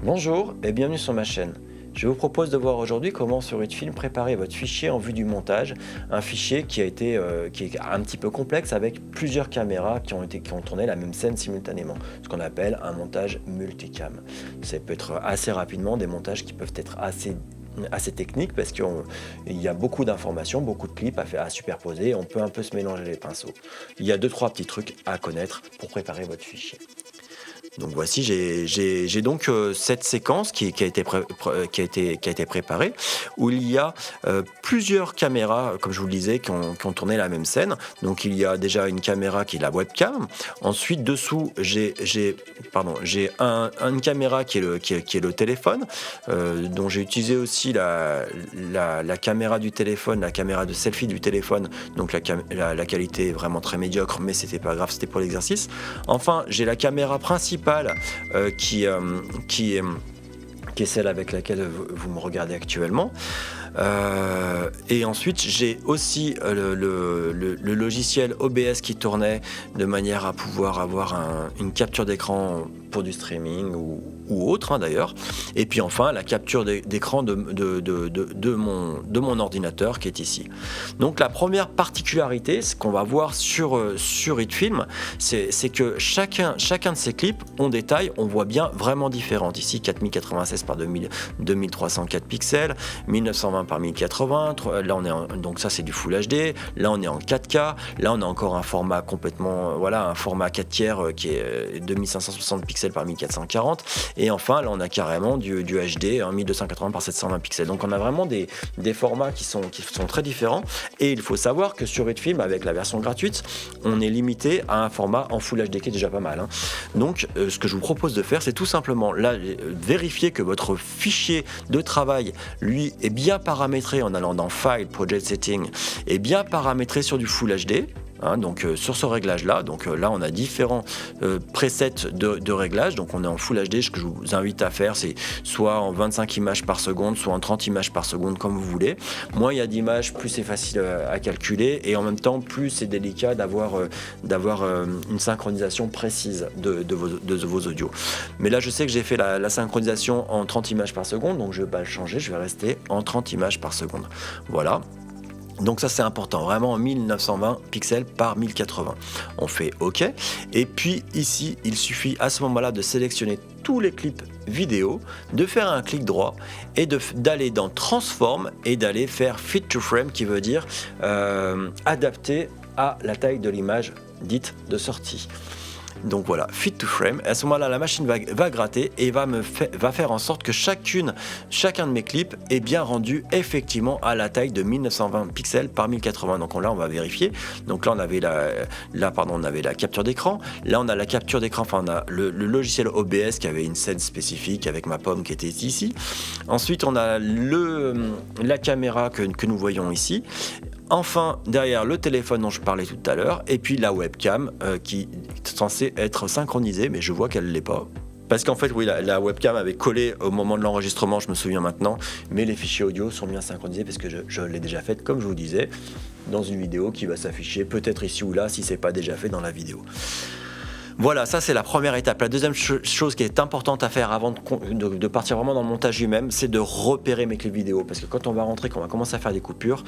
Bonjour et bienvenue sur ma chaîne. Je vous propose de voir aujourd'hui comment sur UtFilm préparer votre fichier en vue du montage, un fichier qui est un petit peu complexe avec plusieurs caméras qui ont tourné la même scène simultanément, ce qu'on appelle un montage multicam. Ça peut être assez rapidement des montages qui peuvent être assez techniques parce qu'il y a beaucoup d'informations, beaucoup de clips à superposer, on peut un peu se mélanger les pinceaux. Il y a 2-3 petits trucs à connaître pour préparer votre fichier. Donc voici, j'ai donc cette séquence qui a été préparée, où il y a plusieurs caméras, comme je vous le disais, qui ont tourné la même scène. Donc il y a déjà une caméra qui est la webcam. Ensuite, dessous, j'ai une caméra qui est le téléphone, dont j'ai utilisé aussi la caméra du téléphone, la caméra de selfie du téléphone. Donc la qualité est vraiment très médiocre, mais c'était pas grave, c'était pour l'exercice. Enfin, j'ai la caméra principale qui est celle avec laquelle vous me regardez actuellement. Et ensuite j'ai aussi le logiciel OBS qui tournait de manière à pouvoir avoir une capture d'écran pour du streaming ou autre d'ailleurs. Et puis enfin la capture d'écran de mon ordinateur qui est ici. Donc la première particularité, ce qu'on va voir sur UtFilm, c'est que chacun de ces clips ont des tailles, on voit bien vraiment différentes. Ici 4096 par 2304 pixels, 1920 par 1080, là on est donc ça c'est du Full HD, là on est en 4K, là on a encore un format complètement, un format 4 tiers qui est 2560 pixels par 1440, et enfin là on a carrément du HD 1280 par 720 pixels. Donc on a vraiment des formats qui sont très différents, et il faut savoir que sur UtFilm avec la version gratuite, on est limité à un format en Full HD qui est déjà pas mal. Donc ce que je vous propose de faire, c'est tout simplement là vérifier que votre fichier de travail lui est bien paramétré en allant dans File, Project Setting, et bien paramétré sur du Full HD. Donc sur ce réglage là, là on a différents presets de réglage. Donc on est en Full HD. Ce que je vous invite à faire, c'est soit en 25 images par seconde, soit en 30 images par seconde, comme vous voulez. Moins il y a d'images, plus c'est facile à calculer, et en même temps plus c'est délicat d'avoir une synchronisation précise de vos audios. Mais là je sais que j'ai fait la synchronisation en 30 images par seconde, donc je ne vais pas le changer, je vais rester en 30 images par seconde. Voilà. Donc ça c'est important, vraiment 1920 pixels par 1080. On fait OK. Et puis ici, il suffit à ce moment-là de sélectionner tous les clips vidéo, de faire un clic droit et d'aller dans Transform et d'aller faire Fit to Frame, qui veut dire adapter à la taille de l'image dite de sortie. Donc voilà, Fit to Frame. À ce moment-là, la machine va gratter et va faire en sorte que chacun de mes clips est bien rendu effectivement à la taille de 1920 pixels par 1080. Donc là, on va vérifier. Donc là, on avait la capture d'écran. Là, on a la capture d'écran. Enfin, on a le logiciel OBS qui avait une scène spécifique avec ma pomme qui était ici. Ensuite, on a la caméra que nous voyons ici. Enfin, derrière le téléphone dont je parlais tout à l'heure, et puis la webcam qui est censée être synchronisée, mais je vois qu'elle ne l'est pas. Parce qu'en fait, oui, la webcam avait collé au moment de l'enregistrement, je me souviens maintenant, mais les fichiers audio sont bien synchronisés parce que je l'ai déjà fait, comme je vous disais, dans une vidéo qui va s'afficher peut-être ici ou là si ce n'est pas déjà fait dans la vidéo. Voilà, ça c'est la première étape. La deuxième chose qui est importante à faire avant de partir vraiment dans le montage lui-même, c'est de repérer mes clips vidéo. Parce que quand on va rentrer, quand on va commencer à faire des coupures,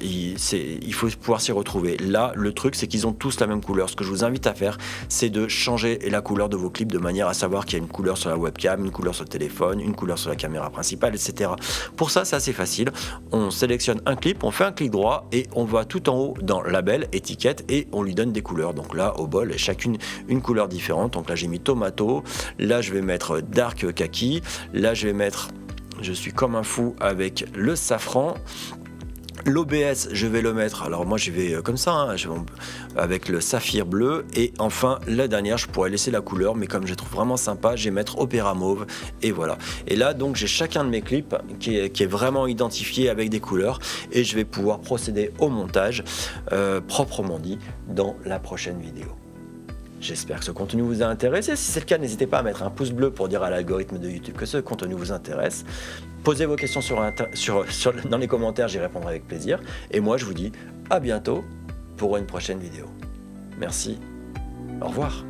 il faut pouvoir s'y retrouver. Là, le truc, c'est qu'ils ont tous la même couleur. Ce que je vous invite à faire, c'est de changer la couleur de vos clips de manière à savoir qu'il y a une couleur sur la webcam, une couleur sur le téléphone, une couleur sur la caméra principale, etc. Pour ça, c'est assez facile. On sélectionne un clip, on fait un clic droit et on va tout en haut dans label, étiquette, et on lui donne des couleurs. Donc là, au bol, chacune une couleur différente. Donc là j'ai mis tomato, là je vais mettre dark kaki, là je vais mettre je suis comme un fou avec le safran. L'OBS, je vais le mettre, alors moi je vais comme ça, avec le saphir bleu, et enfin la dernière, je pourrais laisser la couleur, mais comme je trouve vraiment sympa, je vais mettre opéra mauve, et voilà. Et là donc j'ai chacun de mes clips qui est vraiment identifié avec des couleurs, et je vais pouvoir procéder au montage, proprement dit, dans la prochaine vidéo. J'espère que ce contenu vous a intéressé. Si c'est le cas, n'hésitez pas à mettre un pouce bleu pour dire à l'algorithme de YouTube que ce contenu vous intéresse. Posez vos questions dans les commentaires, j'y répondrai avec plaisir. Et moi, je vous dis à bientôt pour une prochaine vidéo. Merci, au revoir.